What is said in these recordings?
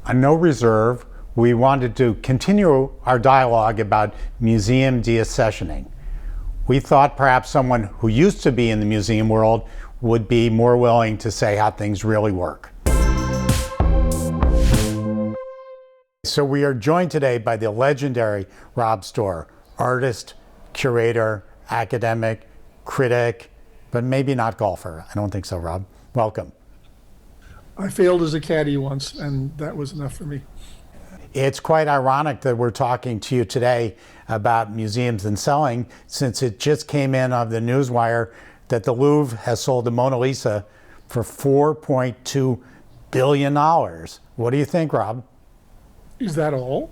On No Reserve, we wanted to continue our dialogue about museum deaccessioning. We thought perhaps someone who used to be in the museum world would be more willing to say how things really work. So we are joined today by the legendary Rob Storr, artist, curator, academic, critic, but maybe not golfer. I don't think so, Rob. Welcome. I failed as a caddy once, and that was enough for me. It's quite ironic that we're talking to you today about museums and selling, since it just came in on the newswire that the Louvre has sold the Mona Lisa for $4.2 billion. What do you think, Rob? Is that all?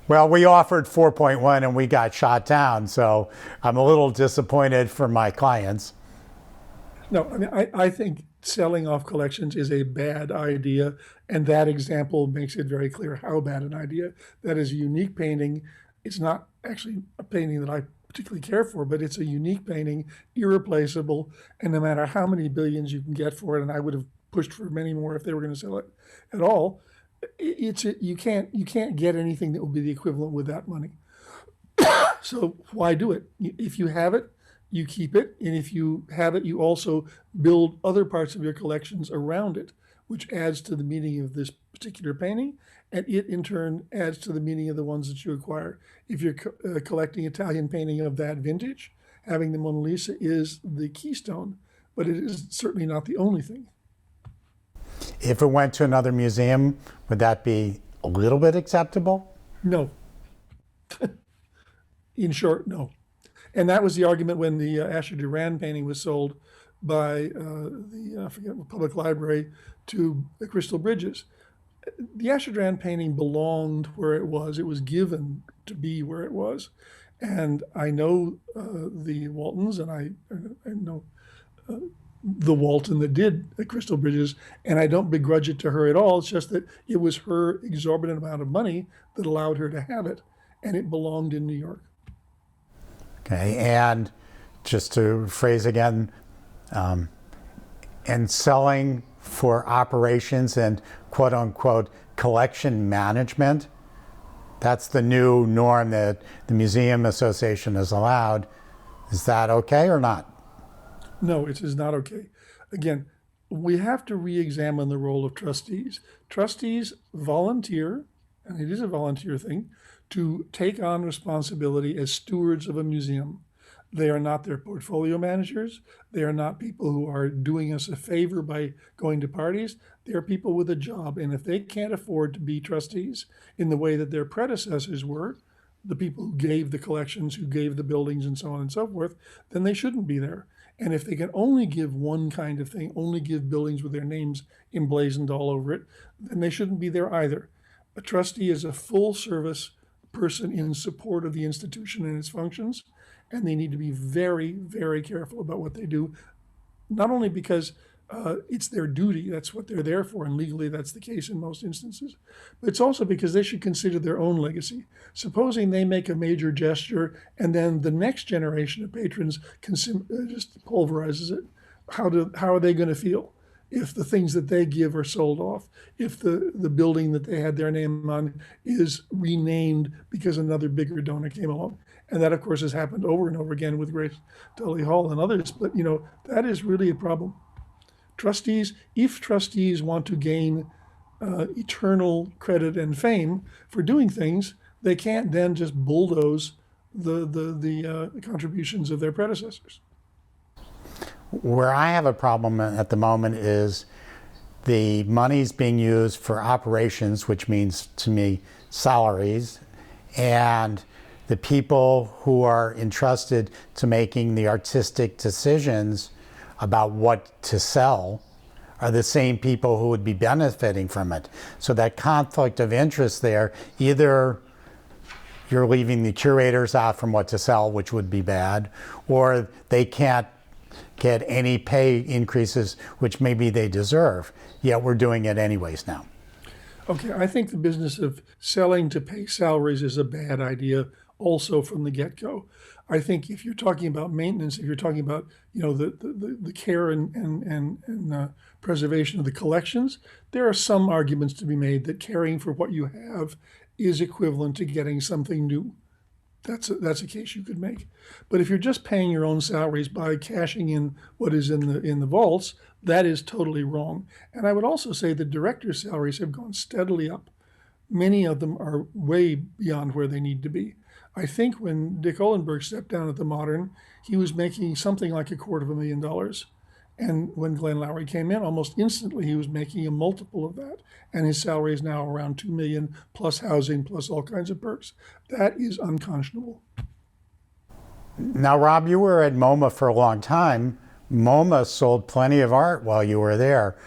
Well, we offered 4.1 and we got shot down, so I'm a little disappointed for my clients. No, I mean, I think selling off collections is a bad idea, and that example makes it very clear how bad an idea. That is a unique painting. It's not actually a painting that I particularly care for, but it's a unique painting, irreplaceable, and no matter how many billions you can get for it, and I would have pushed for many more if they were going to sell it at all, you can't get anything that will be the equivalent with that money. So why do it? If you have it, you keep it, and if you have it, you also build other parts of your collections around it, which adds to the meaning of this particular painting, and it in turn adds to the meaning of the ones that you acquire. If you're collecting Italian painting of that vintage, having the Mona Lisa is the keystone, but it is certainly not the only thing. If it went to another museum, would that be a little bit acceptable? No. In short, no. And that was the argument when the Escher Durand painting was sold by the Public Library to Crystal Bridges. The Escher Durand painting belonged where it was. It was given to be where it was. And I know the Waltons, and I know the Walton that did Crystal Bridges, and I don't begrudge it to her at all. It's just that it was her exorbitant amount of money that allowed her to have it, and it belonged in New York. Okay, and just to phrase again, and selling for operations and quote unquote collection management, that's the new norm that the Museum Association has allowed. Is that okay or not? No, it is not okay. Again, we have to re-examine the role of trustees. Trustees volunteer, and it is a volunteer thing, to take on responsibility as stewards of a museum. They are not their portfolio managers. They are not people who are doing us a favor by going to parties. They are people with a job. And if they can't afford to be trustees in the way that their predecessors were, the people who gave the collections, who gave the buildings and so on and so forth, then they shouldn't be there. And if they can only give one kind of thing, only give buildings with their names emblazoned all over it, then they shouldn't be there either. A trustee is a full service person in support of the institution and its functions, and they need to be very, very careful about what they do, not only because it's their duty, that's what they're there for, and legally that's the case in most instances, but it's also because they should consider their own legacy. Supposing they make a major gesture and then the next generation of patrons just pulverizes it, how are they going to feel if the things that they give are sold off, if the building that they had their name on is renamed because another bigger donor came along? And that, of course, has happened over and over again with Grace Dudley Hall and others, but that is really a problem. Trustees, if trustees want to gain eternal credit and fame for doing things, they can't then just bulldoze the contributions of their predecessors. Where I have a problem at the moment is the money's being used for operations, which means to me salaries, and the people who are entrusted to making the artistic decisions about what to sell are the same people who would be benefiting from it. So that conflict of interest there, either you're leaving the curators out from what to sell, which would be bad, or they can't get any pay increases, which maybe they deserve, yet we're doing it anyways now. Okay, I think the business of selling to pay salaries is a bad idea also from the get-go. I think if you're talking about maintenance, if you're talking about the care and preservation of the collections, there are some arguments to be made that caring for what you have is equivalent to getting something new. That's a case you could make. But if you're just paying your own salaries by cashing in what is in the vaults, that is totally wrong. And I would also say the directors' salaries have gone steadily up. Many of them are way beyond where they need to be. I think when Dick Ohlenberg stepped down at the Modern, he was making something like $250,000. And when Glenn Lowry came in, almost instantly he was making a multiple of that. And his salary is now around $2 million plus housing plus all kinds of perks. That is unconscionable. Now, Rob, you were at MoMA for a long time. MoMA sold plenty of art while you were there.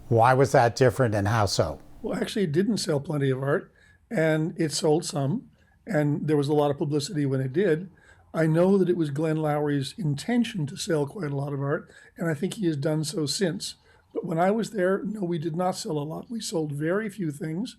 Why was that different and how so? Well, actually, it didn't sell plenty of art, and it sold some, and there was a lot of publicity when it did. I know that it was Glenn Lowry's intention to sell quite a lot of art, and I think he has done so since. But when I was there, no, we did not sell a lot. We sold very few things.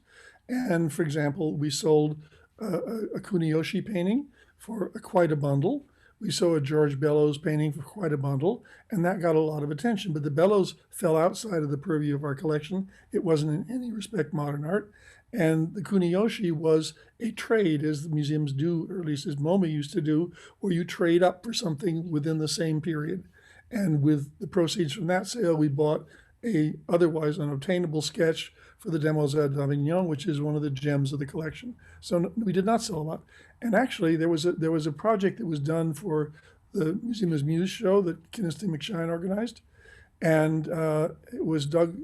And for example, we sold a Kuniyoshi painting for quite a bundle. We saw a George Bellows painting for quite a bundle, and that got a lot of attention. But the Bellows fell outside of the purview of our collection. It wasn't in any respect modern art. And the Kuniyoshi was a trade, as the museums do, or at least as MoMA used to do, where you trade up for something within the same period. And with the proceeds from that sale, we bought a otherwise unobtainable sketch for the Demoiselles d'Avignon, which is one of the gems of the collection. So no, we did not sell a lot. And actually, there was a project that was done for the Museum of Muse show that Kinestin McShine organized, and it was Doug.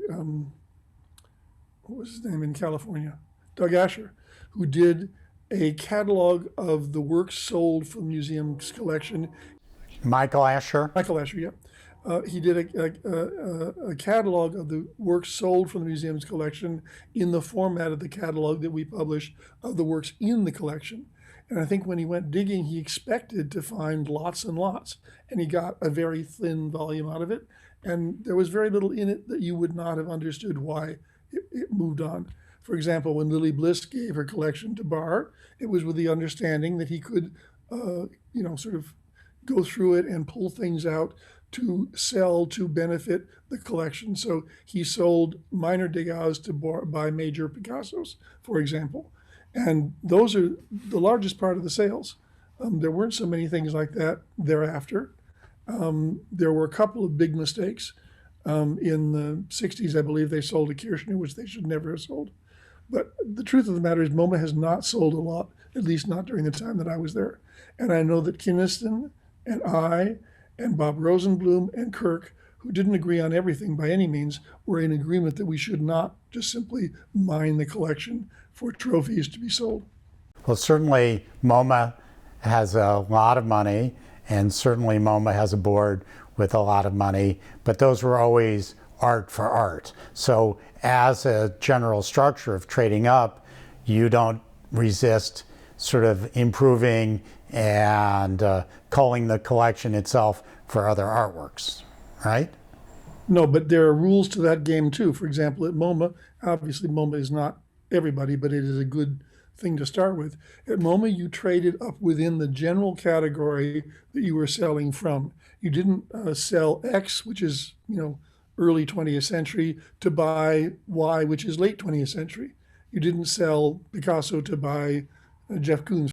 What was his name in California? Doug Escher, who did a catalog of the works sold from the museum's collection. Michael Escher? Michael Escher, yeah. He did a catalog of the works sold from the museum's collection in the format of the catalog that we publish of the works in the collection. And I think when he went digging, he expected to find lots and lots, and he got a very thin volume out of it. And there was very little in it that you would not have understood why it moved on. For example, when Lily Bliss gave her collection to Barr, it was with the understanding that he could, sort of go through it and pull things out to sell to benefit the collection. So he sold minor Degas to buy major Picassos, for example. And those are the largest part of the sales. There weren't so many things like that thereafter. There were a couple of big mistakes. In the 60s, I believe they sold a Kirchner, which they should never have sold. But the truth of the matter is MoMA has not sold a lot, at least not during the time that I was there. And I know that Kinestin and I and Bob Rosenblum and Kirk, who didn't agree on everything by any means, were in agreement that we should not just simply mine the collection for trophies to be sold. Well, certainly MoMA has a lot of money, and certainly MoMA has a board with a lot of money, but those were always art for art. So as a general structure of trading up, you don't resist sort of improving and culling the collection itself for other artworks, right? No, but there are rules to that game too. For example, at MoMA, obviously MoMA is not everybody, but it is a good thing to start with. At MoMA, you traded up within the general category that you were selling from. You didn't sell X, which is, early 20th century, to buy Y, which is late 20th century. You didn't sell Picasso to buy Jeff Koons.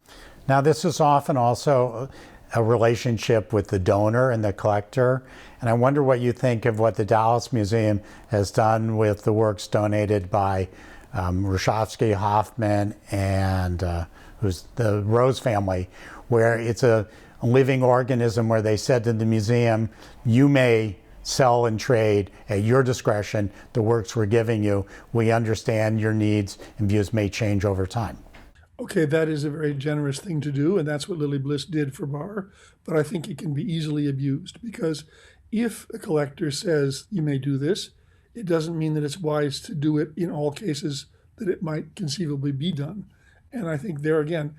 Now, this is often also a relationship with the donor and the collector. And I wonder what you think of what the Dallas Museum has done with the works donated by Rushovsky, Hoffman, and who's the Rose family, where it's a living organism where they said to the museum, you may sell and trade at your discretion the works we're giving you. We understand your needs and views may change over time. Okay, that is a very generous thing to do, and that's what Lily Bliss did for Barr, but I think it can be easily abused, because if a collector says you may do this, it doesn't mean that it's wise to do it in all cases that it might conceivably be done. And I think there again,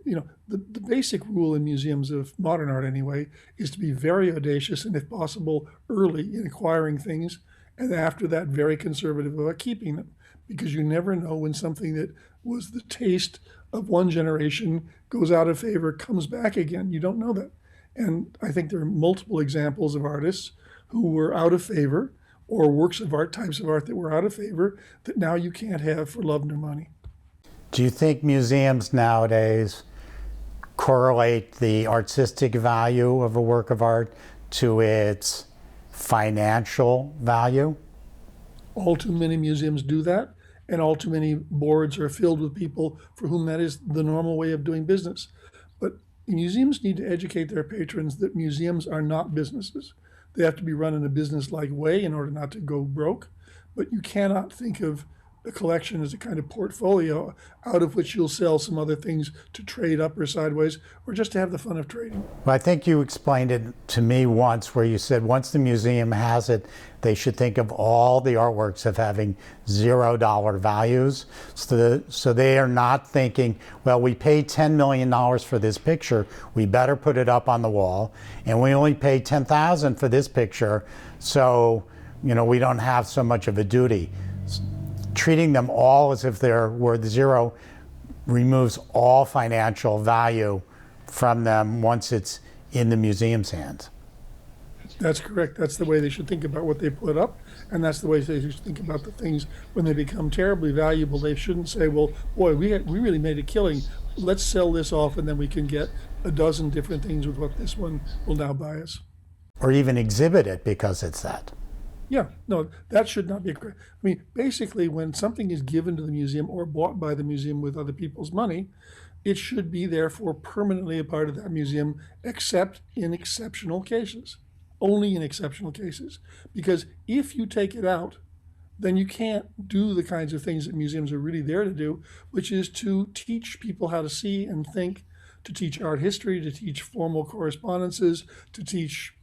the basic rule in museums of modern art anyway is to be very audacious and if possible early in acquiring things And after that, very conservative about keeping them, because you never know when something that was the taste of one generation goes out of favor, comes back again. You don't know that. And I think there are multiple examples of artists who were out of favor, or works of art, types of art that were out of favor, that now you can't have for love nor money. Do you think museums nowadays correlate the artistic value of a work of art to its financial value? All too many museums do that, and all too many boards are filled with people for whom that is the normal way of doing business. But museums need to educate their patrons that museums are not businesses. They have to be run in a business-like way in order not to go broke. But you cannot think of a collection as a kind of portfolio out of which you'll sell some other things to trade up or sideways, or just to have the fun of trading. Well, I think you explained it to me once, where you said once the museum has it, they should think of all the artworks of having $0 values. So they are not thinking, well, we paid $10 million for this picture, we better put it up on the wall, and we only paid $10,000 for this picture, so we don't have so much of a duty. Treating them all as if they're worth zero removes all financial value from them once it's in the museum's hands. That's correct. That's the way they should think about what they put up, and that's the way they should think about the things when they become terribly valuable. They shouldn't say, well, boy, we really made a killing. Let's sell this off, and then we can get a dozen different things with what this one will now buy us. Or even exhibit it because it's that. Yeah, no, that should not be. Basically, when something is given to the museum or bought by the museum with other people's money, it should be therefore permanently a part of that museum, except in exceptional cases. Only in exceptional cases. Because if you take it out, then you can't do the kinds of things that museums are really there to do, which is to teach people how to see and think, to teach art history, to teach formal correspondences, to teach,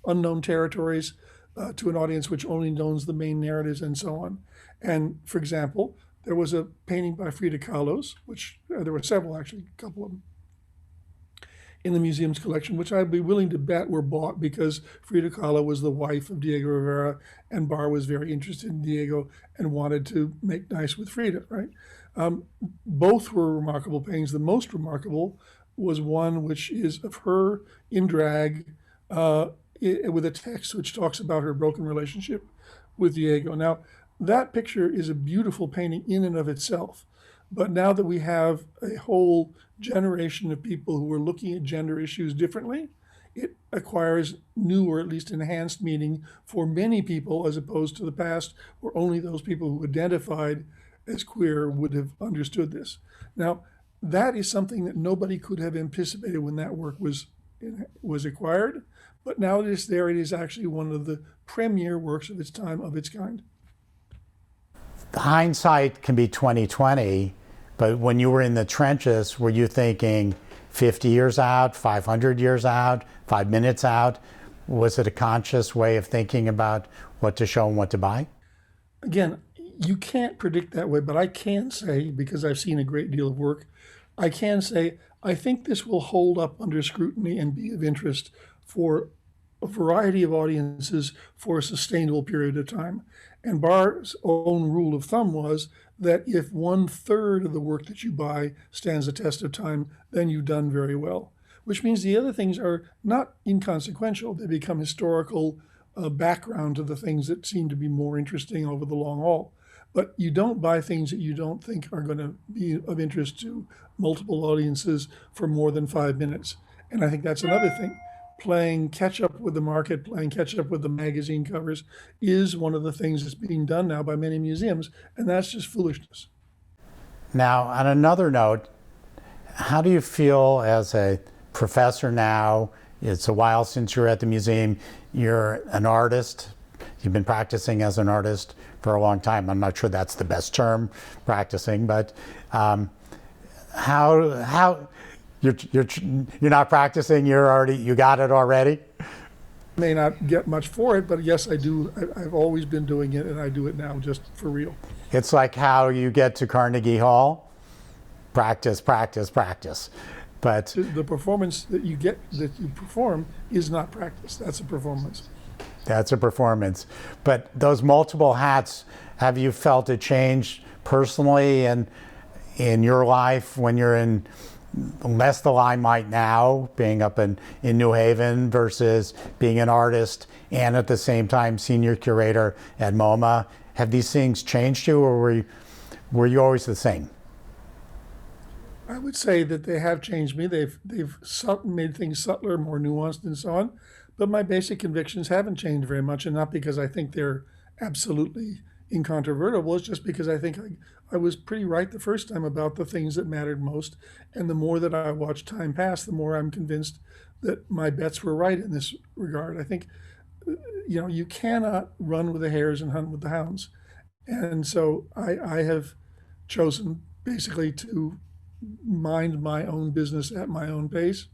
unknown territories. To an audience which only knows the main narratives and so on. And for example, there was a painting by Frida Kahlo's, which there were several actually, a couple of them, in the museum's collection, which I'd be willing to bet were bought because Frida Kahlo was the wife of Diego Rivera, and Barr was very interested in Diego and wanted to make nice with Frida, right? Both were remarkable paintings. The most remarkable was one which is of her in drag, with a text which talks about her broken relationship with Diego. Now, that picture is a beautiful painting in and of itself. But now that we have a whole generation of people who are looking at gender issues differently, it acquires new or at least enhanced meaning for many people, as opposed to the past where only those people who identified as queer would have understood this. Now, that is something that nobody could have anticipated when that work was acquired. But now it is there. It is actually one of the premier works of its time, of its kind. Hindsight can be 20/20, but when you were in the trenches, were you thinking 50 years out, 500 years out, 5 minutes out? Was it a conscious way of thinking about what to show and what to buy? Again, you can't predict that way, but I can say, because I've seen a great deal of work, I can say, I think this will hold up under scrutiny and be of interest for a variety of audiences for a sustainable period of time. And Barr's own rule of thumb was that if 1/3 of the work that you buy stands the test of time, then you've done very well. Which means the other things are not inconsequential. They become historical background to the things that seem to be more interesting over the long haul. But you don't buy things that you don't think are going to be of interest to multiple audiences for more than 5 minutes. And I think that's another thing. Playing catch up with the market, playing catch up with the magazine covers is one of the things that's being done now by many museums, and that's just foolishness. Now, on another note, how do you feel as a professor now? It's a while since you're at the museum. You're an artist. You've been practicing as an artist for a long time. I'm not sure that's the best term, practicing, but how you're not practicing, you got it already? May not get much for it, but yes, I do. I've always been doing it, and I do it now just for real. It's like how you get to Carnegie Hall, practice, practice, practice. But the performance that you perform is not practice. That's a performance. That's a performance. But those multiple hats, have you felt a change personally and in your life when you're in less the limelight now, being up in New Haven versus being an artist and at the same time senior curator at MoMA? Have these things changed you, or were you always the same? I would say that they have changed me. They've made things subtler, more nuanced, and so on. But my basic convictions haven't changed very much, and not because I think they're absolutely incontrovertible. It's just because I think I was pretty right the first time about the things that mattered most. And the more that I watch time pass, the more I'm convinced that my bets were right in this regard. I think, you cannot run with the hares and hunt with the hounds. And so I have chosen basically to mind my own business at my own pace.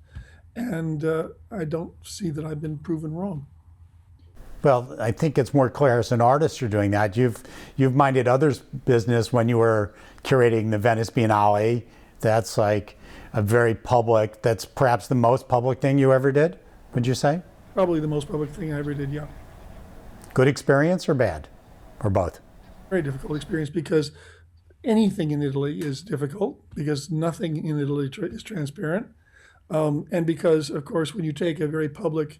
And I don't see that I've been proven wrong. Well, I think it's more clear as an artist you're doing that. You've minded others' business when you were curating the Venice Biennale. That's like a very public, that's perhaps the most public thing you ever did, would you say? Probably the most public thing I ever did, yeah. Good experience or bad? Or both? Very difficult experience because anything in Italy is difficult because nothing in Italy is transparent. And because, of course, when you take a very public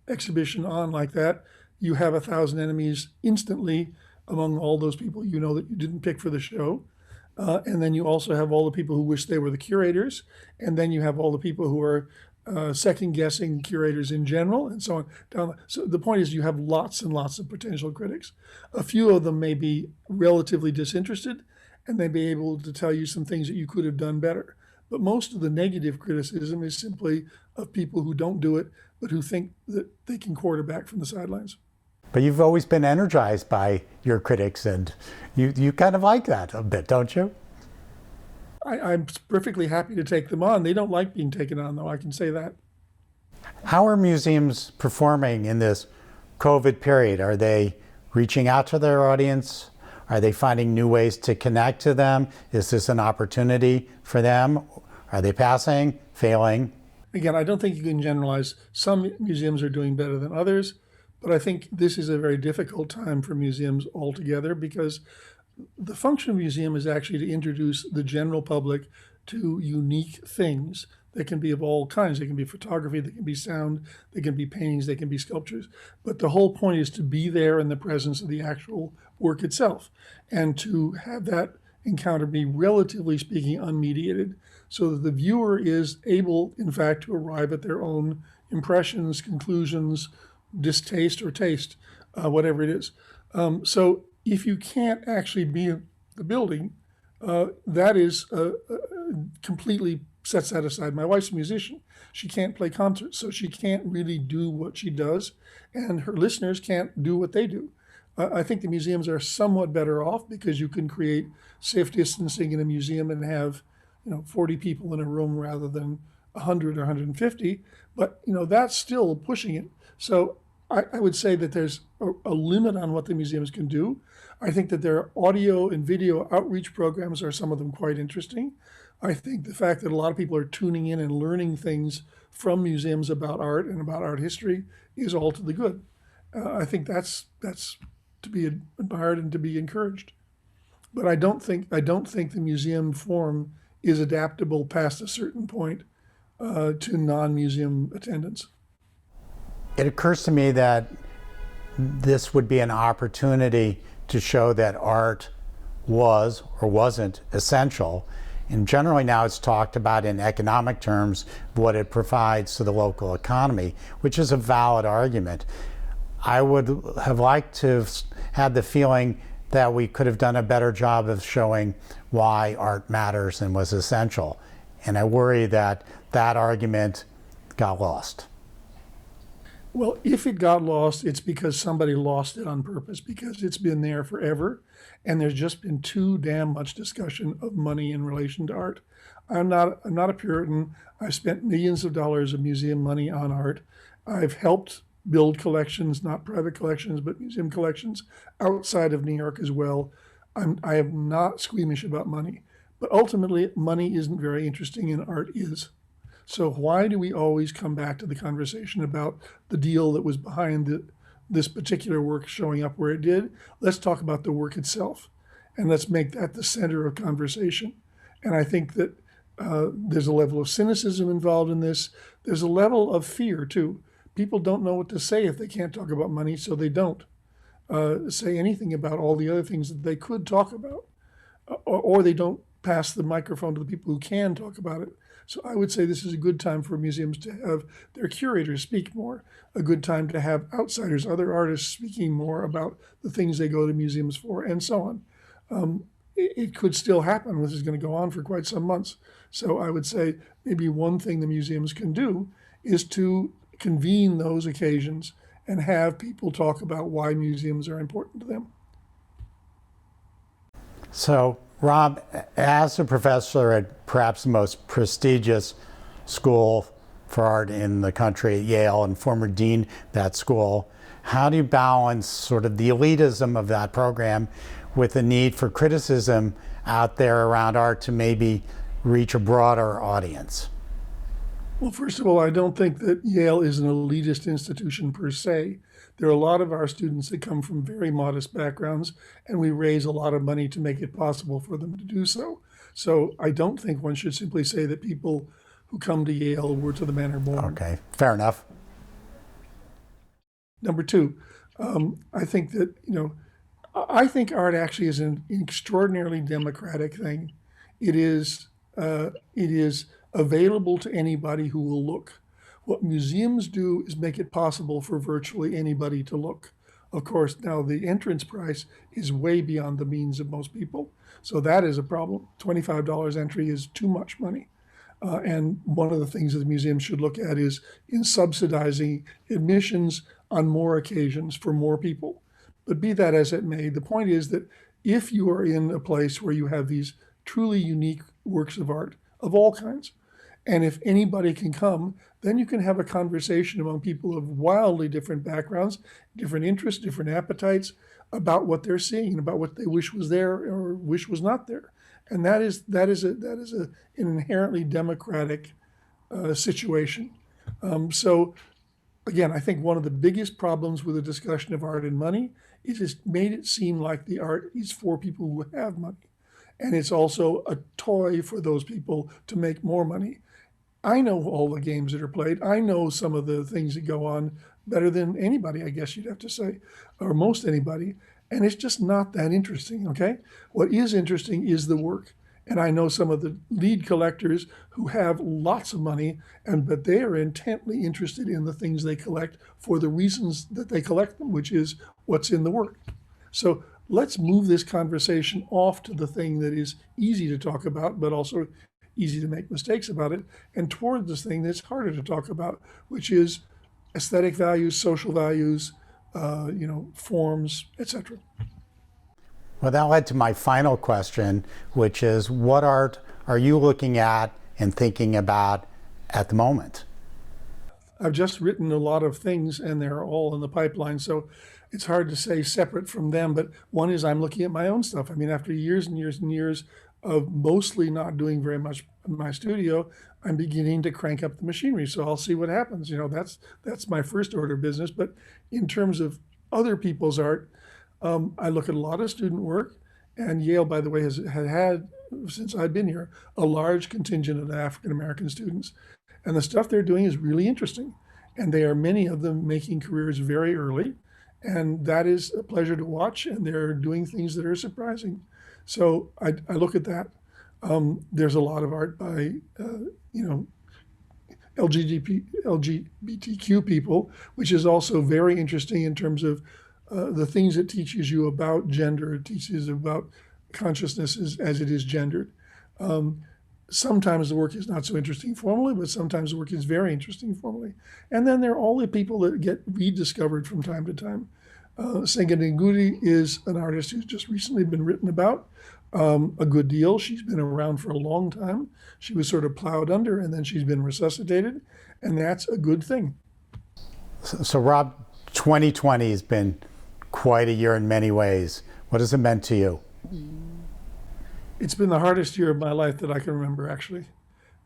exhibition on like that, you have 1,000 enemies instantly among all those people that you didn't pick for the show. And then you also have all the people who wish they were the curators. And then you have all the people who are second guessing curators in general and so on. So the point is you have lots and lots of potential critics. A few of them may be relatively disinterested and they may be able to tell you some things that you could have done better. But most of the negative criticism is simply of people who don't do it, but who think that they can quarterback from the sidelines. But you've always been energized by your critics, and you kind of like that a bit, don't you? I'm perfectly happy to take them on. They don't like being taken on, though, I can say that. How are museums performing in this COVID period? Are they reaching out to their audience? Are they finding new ways to connect to them? Is this an opportunity for them? Are they passing, failing? Again, I don't think you can generalize. Some museums are doing better than others, but I think this is a very difficult time for museums altogether because the function of a museum is actually to introduce the general public to unique things that can be of all kinds. They can be photography, they can be sound, they can be paintings, they can be sculptures. But the whole point is to be there in the presence of the actual work itself and to have that encounter be, relatively speaking, unmediated so that the viewer is able, in fact, to arrive at their own impressions, conclusions, distaste or taste, whatever it is. So if you can't actually be in the building, that is completely sets that aside. My wife's a musician. She can't play concerts, so she can't really do what she does, and her listeners can't do what they do. I think the museums are somewhat better off because you can create safe distancing in a museum and have 40 people in a room rather than 100 or 150. But that's still pushing it. So I would say that there's a limit on what the museums can do. I think that their audio and video outreach programs are some of them quite interesting. I think the fact that a lot of people are tuning in and learning things from museums about art and about art history is all to the good. I think that's to be admired and to be encouraged. But I don't think the museum form is adaptable past a certain point to non-museum attendance. It occurs to me that this would be an opportunity to show that art was or wasn't essential. And generally now it's talked about in economic terms, what it provides to the local economy, which is a valid argument. I would have liked to have had the feeling that we could have done a better job of showing why art matters and was essential. And I worry that that argument got lost. Well, if it got lost, it's because somebody lost it on purpose, because it's been there forever, and there's just been too damn much discussion of money in relation to art. I'm not a Puritan. I've spent millions of dollars of museum money on art. I've helped build collections, not private collections, but museum collections outside of New York as well. I am not squeamish about money, but ultimately money isn't very interesting and art is. So why do we always come back to the conversation about the deal that was behind this particular work showing up where it did. Let's talk about the work itself, and let's make that the center of conversation. And I think that there's a level of cynicism involved in this. There's a level of fear too. People don't know what to say if they can't talk about money, so they don't say anything about all the other things that they could talk about, or they don't pass the microphone to the people who can talk about it. So I would say this is a good time for museums to have their curators speak more, a good time to have outsiders, other artists speaking more about the things they go to museums for, and so on. It could still happen. This is going to go on for quite some months. So I would say maybe one thing the museums can do is to convene those occasions and have people talk about why museums are important to them. So, Rob, as a professor at perhaps the most prestigious school for art in the country at Yale and former dean of that school, how do you balance sort of the elitism of that program with the need for criticism out there around art to maybe reach a broader audience? Well, first of all, I don't think that Yale is an elitist institution per se. There are a lot of our students that come from very modest backgrounds, and we raise a lot of money to make it possible for them to do so. So I don't think one should simply say that people who come to Yale were to the manner born. Okay, fair enough. Number two, I think that, I think art actually is an extraordinarily democratic thing. It is available to anybody who will look. What museums do is make it possible for virtually anybody to look. Of course, now the entrance price is way beyond the means of most people. So that is a problem. $25 entry is too much money. And one of the things that the museum should look at is in subsidizing admissions on more occasions for more people. But be that as it may, the point is that if you are in a place where you have these truly unique works of art of all kinds, and if anybody can come, then you can have a conversation among people of wildly different backgrounds, different interests, different appetites about what they're seeing and about what they wish was there or wish was not there. And that is an inherently democratic situation. So again, I think one of the biggest problems with the discussion of art and money is it's made it seem like the art is for people who have money. And it's also a toy for those people to make more money. I know all the games that are played. I know some of the things that go on better than anybody, I guess you'd have to say, or most anybody. And it's just not that interesting, okay? What is interesting is the work. And I know some of the lead collectors who have lots of money, but they are intently interested in the things they collect for the reasons that they collect them, which is what's in the work. So let's move this conversation off to the thing that is easy to talk about, but also easy to make mistakes about it, and toward this thing that's harder to talk about, which is aesthetic values, social values, forms, etc. Well, that led to my final question, which is what art are you looking at and thinking about at the moment? I've just written a lot of things, and they're all in the pipeline, so it's hard to say separate from them. But one is I'm looking at my own stuff. I mean, after years and years and years of mostly not doing very much in my studio, I'm beginning to crank up the machinery. So I'll see what happens. That's my first order of business. But in terms of other people's art, I look at a lot of student work. And Yale, by the way, has had, since I've been here, a large contingent of African-American students. And the stuff they're doing is really interesting. And they are, many of them, making careers very early. And that is a pleasure to watch. And they're doing things that are surprising. So I look at that. There's a lot of art by, LGBTQ people, which is also very interesting in terms of the things it teaches you about gender. It teaches about consciousness as it is gendered. Sometimes the work is not so interesting formally, but sometimes the work is very interesting formally. And then there are all the people that get rediscovered from time to time. Senga Ngudi is an artist who's just recently been written about a good deal. She's been around for a long time. She was sort of plowed under, and then she's been resuscitated, and that's a good thing. So Rob, 2020 has been quite a year in many ways. What has it meant to you? It's been the hardest year of my life that I can remember, actually,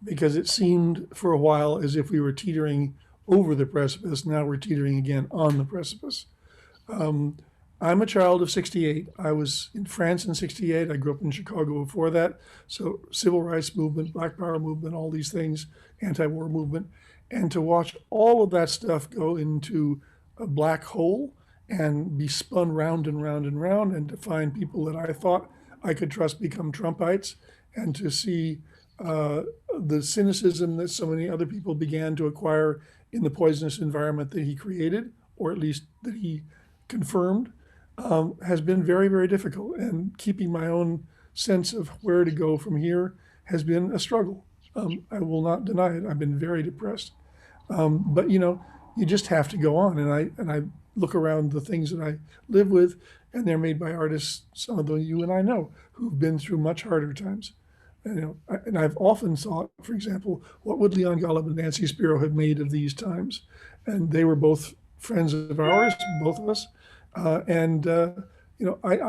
because it seemed for a while as if we were teetering over the precipice. Now we're teetering again on the precipice. I'm a child of 68. I was in France in 68. I grew up in Chicago before that. So civil rights movement, Black Power movement, all these things, anti-war movement. And to watch all of that stuff go into a black hole and be spun round and round and round, and to find people that I thought I could trust become Trumpites, and to see the cynicism that so many other people began to acquire in the poisonous environment that he created, or at least that he confirmed, has been very, very difficult. And keeping my own sense of where to go from here has been a struggle. I will not deny it. I've been very depressed. But you just have to go on. And I look around the things that I live with, and they're made by artists, some of them you and I know, who've been through much harder times. And I've often thought, for example, what would Leon Golub and Nancy Spiro have made of these times? And they were both friends of ours, both of us. I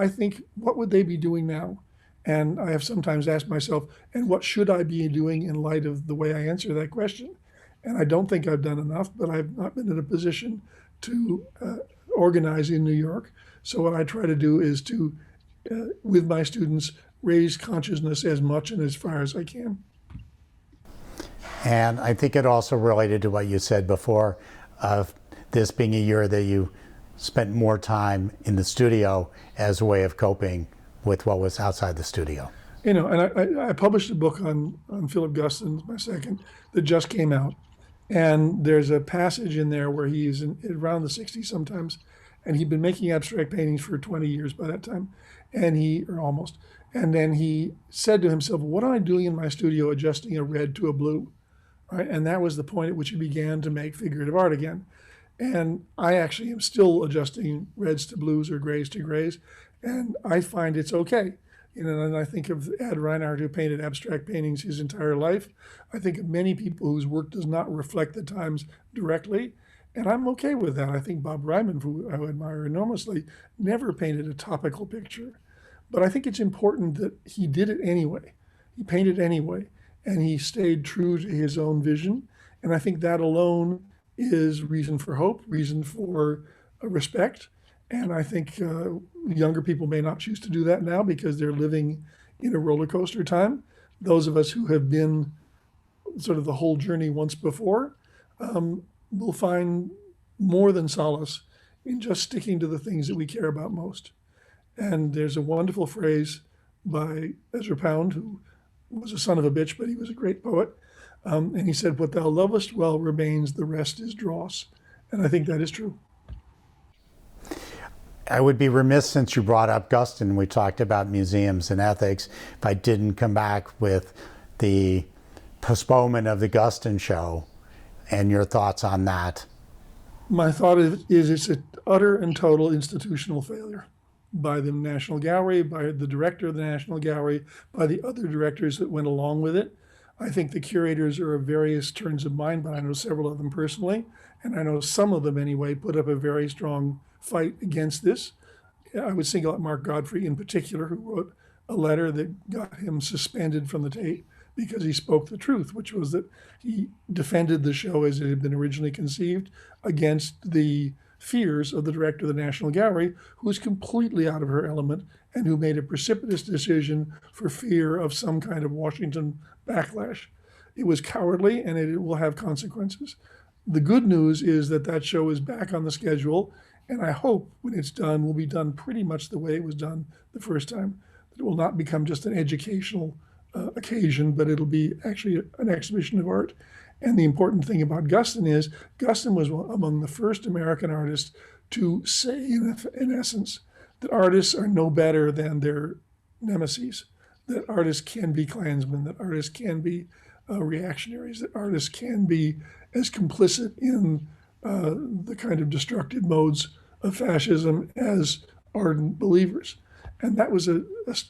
think, what would they be doing now? And I have sometimes asked myself, and what should I be doing in light of the way I answer that question? And I don't think I've done enough, but I've not been in a position to organize in New York. So what I try to do is to, with my students, raise consciousness as much and as far as I can. And I think it also related to what you said before, of this being a year that you spent more time in the studio as a way of coping with what was outside the studio. And I published a book on Philip Guston, my second, that just came out. And there's a passage in there where he's around the 60s sometimes, and he'd been making abstract paintings for 20 years by that time, or almost. And then he said to himself, what am I doing in my studio adjusting a red to a blue? Right? And that was the point at which he began to make figurative art again. And I actually am still adjusting reds to blues or grays to grays, and I find it's okay. And I think of Ed Reinhardt, who painted abstract paintings his entire life. I think of many people whose work does not reflect the times directly, and I'm okay with that. I think Bob Ryman, who I admire enormously, never painted a topical picture. But I think it's important that he did it anyway. He painted anyway, and he stayed true to his own vision. And I think that alone is reason for hope, reason for respect. And I think younger people may not choose to do that now because they're living in a roller coaster time. Those of us who have been sort of the whole journey once before will find more than solace in just sticking to the things that we care about most. And there's a wonderful phrase by Ezra Pound, who was a son of a bitch, but he was a great poet. And he said, what thou lovest well remains, the rest is dross. And I think that is true. I would be remiss, since you brought up Guston, we talked about museums and ethics, if I didn't come back with the postponement of the Guston show and your thoughts on that. My thought is it's an utter and total institutional failure by the National Gallery, by the director of the National Gallery, by the other directors that went along with it. I think the curators are of various turns of mind, but I know several of them personally, and I know some of them anyway put up a very strong fight against this. I would single out Mark Godfrey in particular, who wrote a letter that got him suspended from the tape because he spoke the truth, which was that he defended the show as it had been originally conceived against the fears of the director of the National Gallery, who was completely out of her element and who made a precipitous decision for fear of some kind of Washington backlash. It was cowardly, and it will have consequences. The good news is that that show is back on the schedule, and I hope when it's done, will be done pretty much the way it was done the first time. That it will not become just an educational occasion, but it'll be actually an exhibition of art. And the important thing about Guston is, Guston was among the first American artists to say, in essence, that artists are no better than their nemesis, that artists can be Klansmen, that artists can be reactionaries, that artists can be as complicit in the kind of destructive modes of fascism as ardent believers. And that was an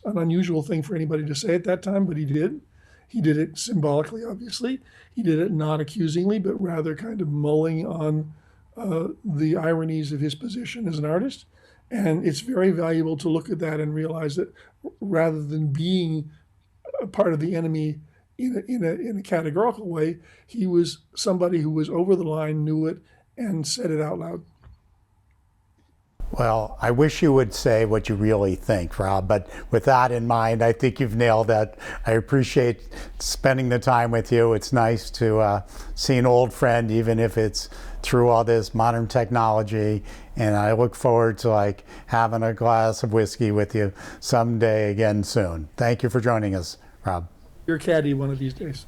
unusual thing for anybody to say at that time, but he did. He did it symbolically, obviously. He did it not accusingly, but rather kind of mulling on the ironies of his position as an artist. And it's very valuable to look at that and realize that rather than being a part of the enemy in a categorical way, he was somebody who was over the line, knew it, and said it out loud. Well, I wish you would say what you really think, Rob, but with that in mind, I think you've nailed that. I appreciate spending the time with you. It's nice to see an old friend, even if it's through all this modern technology, and I look forward to like having a glass of whiskey with you someday again soon. Thank you for joining us, Rob. Your caddy one of these days.